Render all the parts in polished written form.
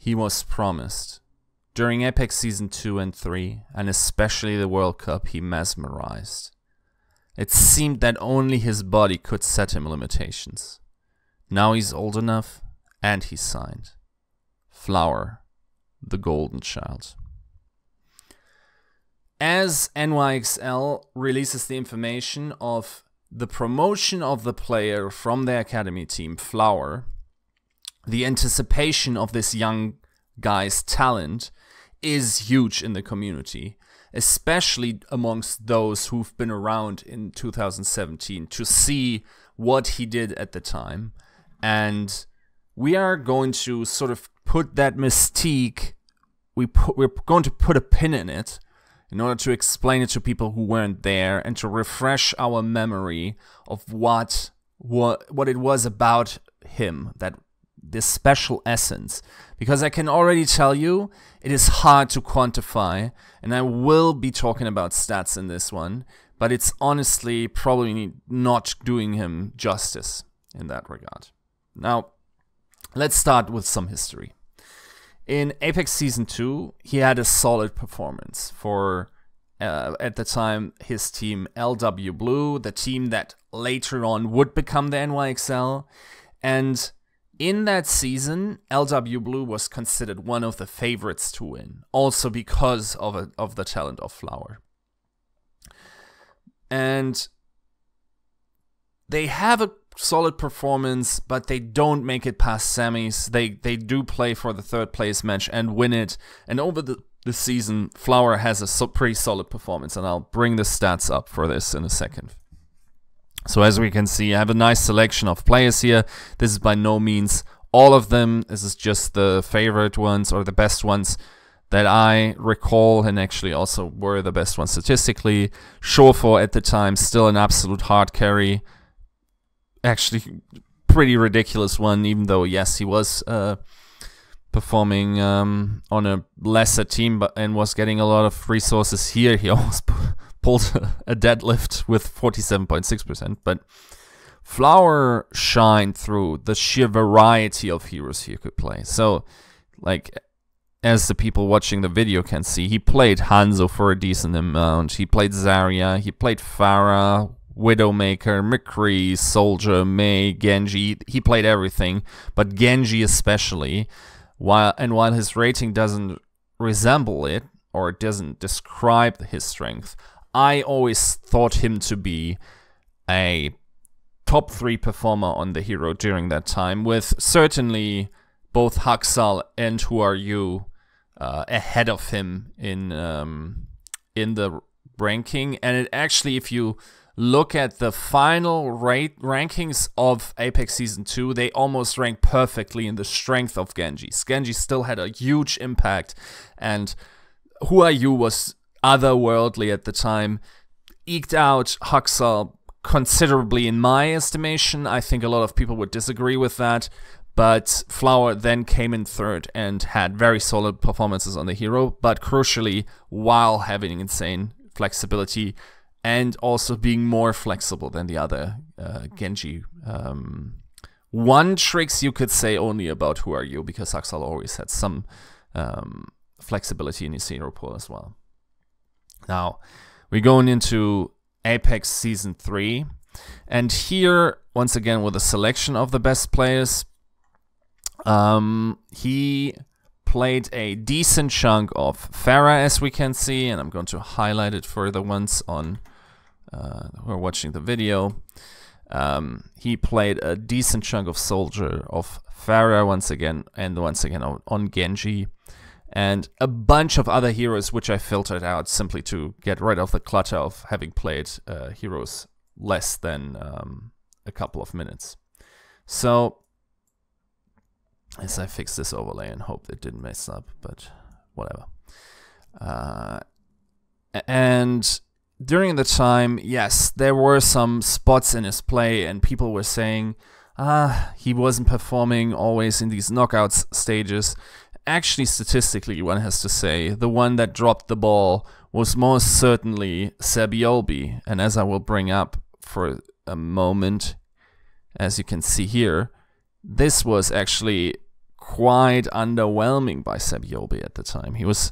he was promised. During Apex Season 2 and 3, and especially the World Cup, he mesmerized. It seemed that only his body could set him limitations. Now he's old enough, and he's signed. Fl0w3R, the golden child. As NYXL releases the information of the promotion of the player from their academy team, Fl0w3R, the anticipation of this young guy's talent is huge in the community, especially amongst those who've been around in 2017 to see what he did at the time. And we are going to sort of put that mystique, we're going to put a pin in it in order to explain it to people who weren't there and to refresh our memory of what it was about him, that this special essence. Because I can already tell you, it is hard to quantify, and I will be talking about stats in this one, but it's honestly probably not doing him justice in that regard. Now, let's start with some history. In Apex Season 2, he had a solid performance for, at the time, his team LW Blue, the team that later on would become the NYXL. And in that season, LW Blue was considered one of the favorites to win, also because of the talent of Fl0w3R. And they have a solid performance, but they don't make it past semis. They do play for the third place match and win it. And over the season, Fl0w3R has a pretty solid performance, and I'll bring the stats up for this in a second. So as we can see, I have a nice selection of players here. This is by no means all of them. This is just the favorite ones or the best ones that I recall, and actually also were the best ones statistically. Fl0w3R at the time, still an absolute hard carry. Actually, pretty ridiculous one, even though, yes, he was performing on a lesser team and was getting a lot of resources here. He almost pulled a deadlift with 47.6%, but Fl0w3R shined through the sheer variety of heroes he could play. So, like, as the people watching the video can see, he played Hanzo for a decent amount, he played Zarya, he played Pharah, Widowmaker, McCree, Soldier, Mei, Genji. He played everything, but Genji especially. While his rating doesn't resemble it, or it doesn't describe his strength, I always thought him to be a top 3 performer on the hero during that time, with certainly both Haksal and Who ahead of him in the ranking. And it actually, if you look at the final rankings of Apex Season 2, they almost rank perfectly in the strength of Genji. Genji still had a huge impact, and Who was otherworldly at the time, eked out Haksal considerably in my estimation. I think a lot of people would disagree with that, but Fl0w3R then came in third and had very solid performances on the hero, but crucially, while having insane flexibility and also being more flexible than the other Genji. One tricks you could say only about Who, because Haksal always had some flexibility in his hero pool as well. Now, we're going into Apex Season 3, and here, once again, with a selection of the best players, he played a decent chunk of Pharah, as we can see, and I'm going to highlight it for the ones on who are watching the video. He played a decent chunk of Soldier, of Pharah once again, and once again on Genji, and a bunch of other heroes which I filtered out simply to get rid of the clutter of having played heroes less than a couple of minutes. So, as I fix this overlay and hope it didn't mess up, but whatever. And during the time, yes, there were some spots in his play, and people were saying, he wasn't performing always in these knockouts stages. Actually, statistically, one has to say, the one that dropped the ball was most certainly Sebiolbi. And as I will bring up for a moment, as you can see here, this was actually quite underwhelming by Fl0w3R at the time. He was,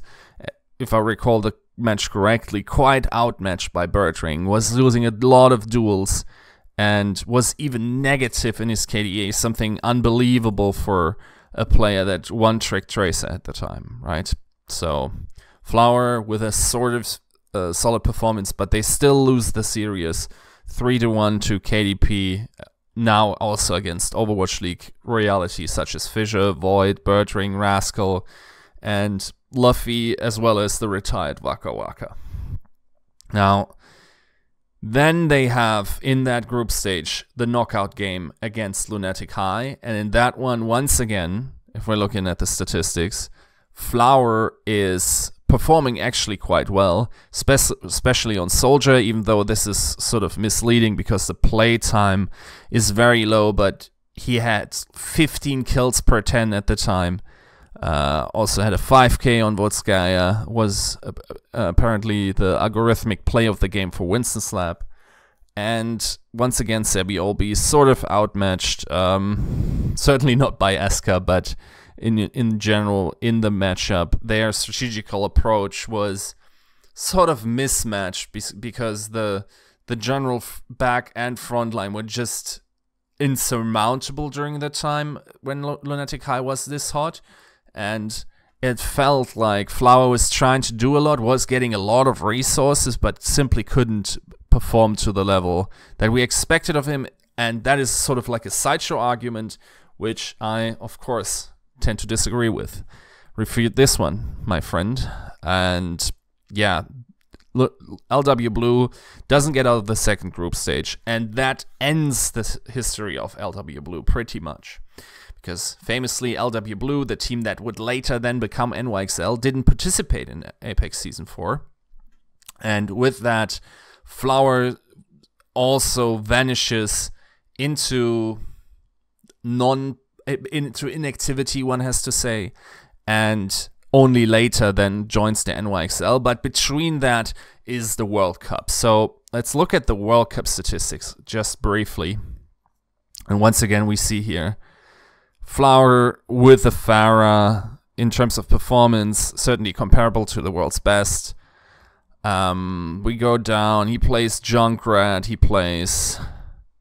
if I recall the match correctly, quite outmatched by Birdring, was losing a lot of duels, and was even negative in his KDA, something unbelievable for a player that one-trick Tracer at the time, right? So Fl0w3R with a sort of solid performance, but they still lose the series 3-1 to KDP, now also against Overwatch League royalty such as Fissure, Void, Birdring, Rascal, and Luffy, as well as the retired Waka Waka. Now, then they have, in that group stage, the knockout game against Lunatic High. And in that one, once again, if we're looking at the statistics, Fl0w3R is performing actually quite well, especially on Soldier, even though this is sort of misleading because the play time is very low, but he had 15 kills per 10 at the time. Also had a 5k on Vodskaya, was apparently the algorithmic play of the game for Winston Slap. And once again, Fl0w3R sort of outmatched, certainly not by Eska, but in general, in the matchup, their strategical approach was sort of mismatched because the general back and front line were just insurmountable during the time when Lunatic High was this hot. And it felt like Fl0w3R was trying to do a lot, was getting a lot of resources, but simply couldn't perform to the level that we expected of him. And that is sort of like a sideshow argument, which I, of course, tend to disagree with. Refute this one, my friend. And yeah, LW Blue doesn't get out of the second group stage, and that ends the history of LW Blue pretty much. Because famously, LW Blue, the team that would later then become NYXL, didn't participate in Apex Season 4. And with that, Fl0w3R also vanishes into inactivity, one has to say, and only later then joins the NYXL. But between that is the World Cup. So let's look at the World Cup statistics just briefly. And once again, we see here Fl0w3R with the Pharah, in terms of performance, certainly comparable to the world's best. We go down, he plays Junkrat, he plays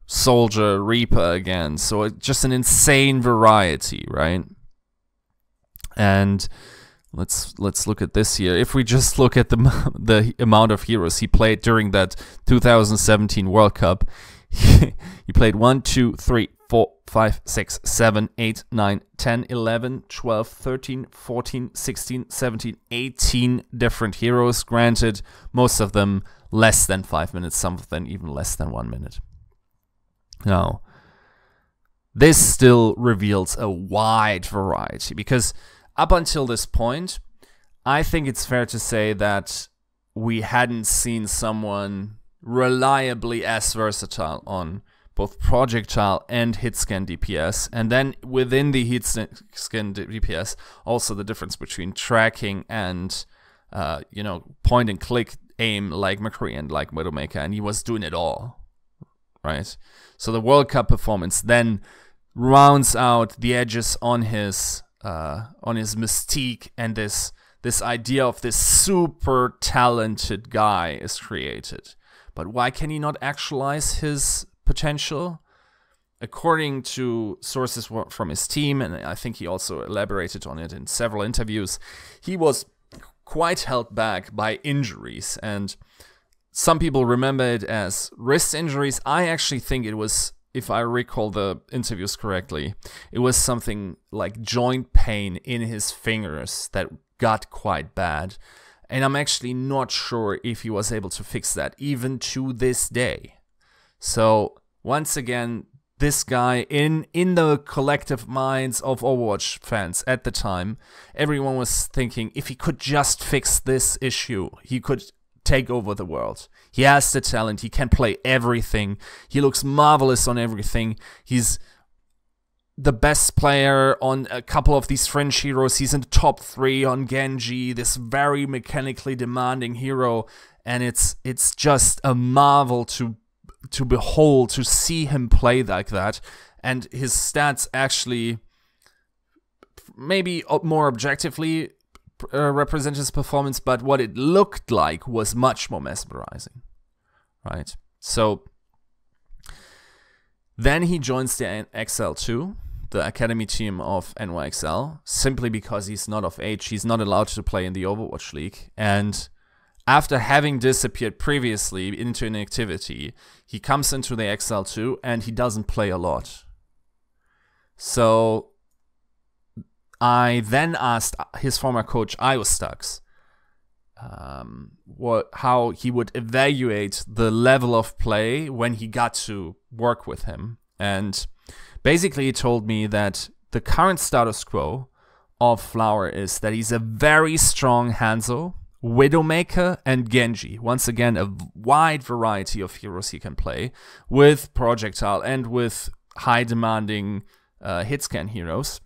Soldier, Reaper again, so just an insane variety, right? And let's look at this here. If we just look at the amount of heroes he played during that 2017 World Cup, he played 1, 2, 3, 4, 5, 6, 7, 8, 9, 10, 11, 12, 13, 14, 16, 17, 18 different heroes. Granted, most of them less than 5 minutes, some of them even less than 1 minute. Now, this still reveals a wide variety, because up until this point, I think it's fair to say that we hadn't seen someone reliably as versatile on both projectile and hitscan DPS, and then within the hitscan DPS, also the difference between tracking and point and click aim like McCree and like Widowmaker, and he was doing it all, right? So the World Cup performance then rounds out the edges on his mystique, and this idea of this super talented guy is created. But why can he not actualize his potential? According to sources from his team, and I think he also elaborated on it in several interviews, he was quite held back by injuries, and some people remember it as wrist injuries. I actually think it was, if I recall the interviews correctly, it was something like joint pain in his fingers that got quite bad. And I'm actually not sure if he was able to fix that, even to this day. So, once again, this guy, in the collective minds of Overwatch fans at the time, everyone was thinking, if he could just fix this issue, he could take over the world. He has the talent, he can play everything, he looks marvelous on everything, he's the best player on a couple of these fringe heroes, he's in the top 3 on Genji, this very mechanically demanding hero, and it's just a marvel to behold, to see him play like that, and his stats actually maybe more objectively represent his performance, but what it looked like was much more mesmerizing, right? So then he joins the XL2, the academy team of NYXL, simply because he's not of age. He's not allowed to play in the Overwatch League. And after having disappeared previously into inactivity, he comes into the XL2 and he doesn't play a lot. So I then asked his former coach, Iostux, how he would evaluate the level of play when he got to work with him. And basically he told me that the current status quo of Fl0w3R is that he's a very strong Hanzo, Widowmaker, and Genji. Once again, a wide variety of heroes he can play with projectile and with high demanding hit scan heroes.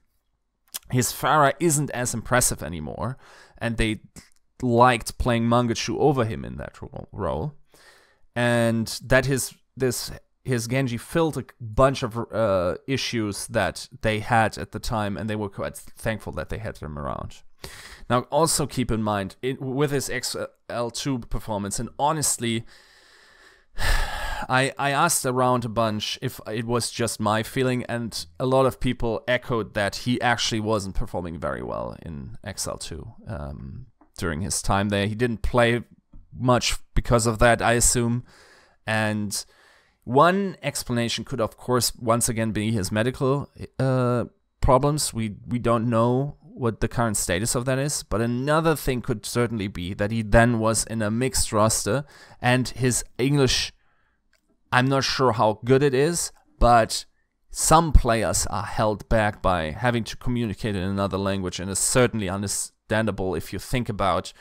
His Pharah isn't as impressive anymore, and they liked playing Mangachu over him in that role. And that his Genji filled a bunch of issues that they had at the time, and they were quite thankful that they had him around. Now, also keep in mind, with his XL2 performance, and honestly, I asked around a bunch if it was just my feeling, and a lot of people echoed that he actually wasn't performing very well in XL2 during his time there. He didn't play much because of that, I assume. And one explanation could, of course, once again be his medical problems. We don't know what the current status of that is, but another thing could certainly be that he then was in a mixed roster, and his English, I'm not sure how good it is, but some players are held back by having to communicate in another language, and it's certainly understandable if you think about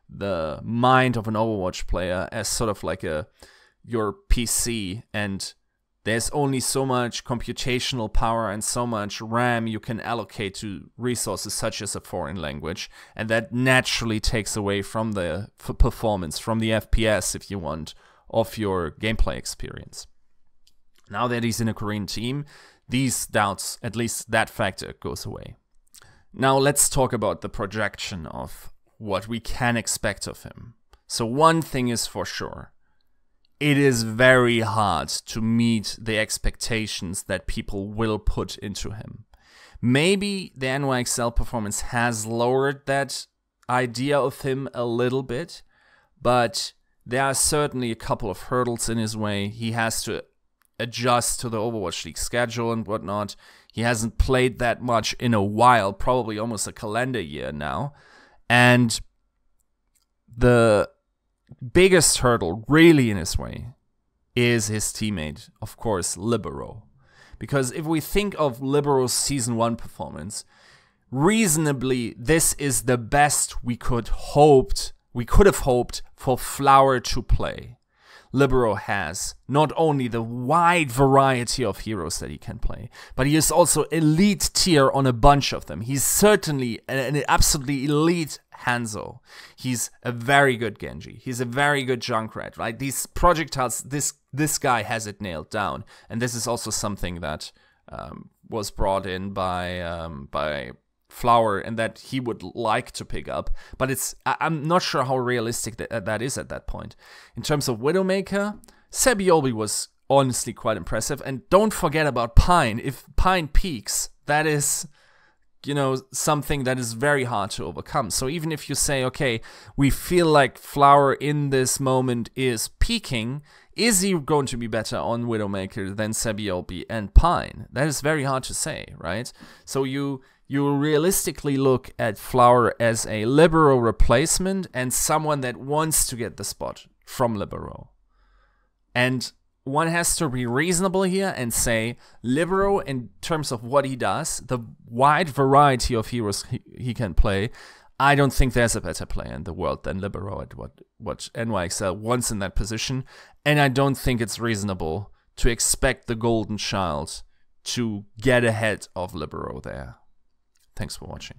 the mind of an Overwatch player as sort of like your PC, and there's only so much computational power and so much RAM you can allocate to resources such as a foreign language, and that naturally takes away from the performance, from the FPS, if you want, of your gameplay experience. Now that he's in a Korean team, these doubts, at least that factor, goes away. Now let's talk about the projection of what we can expect of him. So one thing is for sure. It is very hard to meet the expectations that people will put into him. Maybe the NYXL performance has lowered that idea of him a little bit, but there are certainly a couple of hurdles in his way. He has to adjust to the Overwatch League schedule and whatnot. He hasn't played that much in a while, probably almost a calendar year now. And the biggest hurdle really in his way is his teammate, of course, Libero. Because if we think of Libero's Season 1 performance, reasonably, this is the best we could have hoped for Fl0w3R to play. Libero has not only the wide variety of heroes that he can play, but he is also elite tier on a bunch of them. He's certainly an absolutely elite Hanzo. He's a very good Genji. He's a very good Junkrat, right? These projectiles, this guy has it nailed down. And this is also something that was brought in by Fl0w3R and that he would like to pick up. But I'm not sure how realistic that is at that point. In terms of Widowmaker, Sebiolbi was honestly quite impressive. And don't forget about Pine. If Pine peaks, that is, you know, something that is very hard to overcome. So even if you say, okay, we feel like Fl0w3R in this moment is peaking, is he going to be better on Widowmaker than Sebiolbi and Pine? That is very hard to say, right? So you realistically look at Fl0w3R as a Libero replacement and someone that wants to get the spot from Libero. And one has to be reasonable here and say Libero, in terms of what he does, the wide variety of heroes he can play, I don't think there's a better player in the world than Libero at what NYXL wants in that position. And I don't think it's reasonable to expect the Golden Child to get ahead of Libero there. Thanks for watching.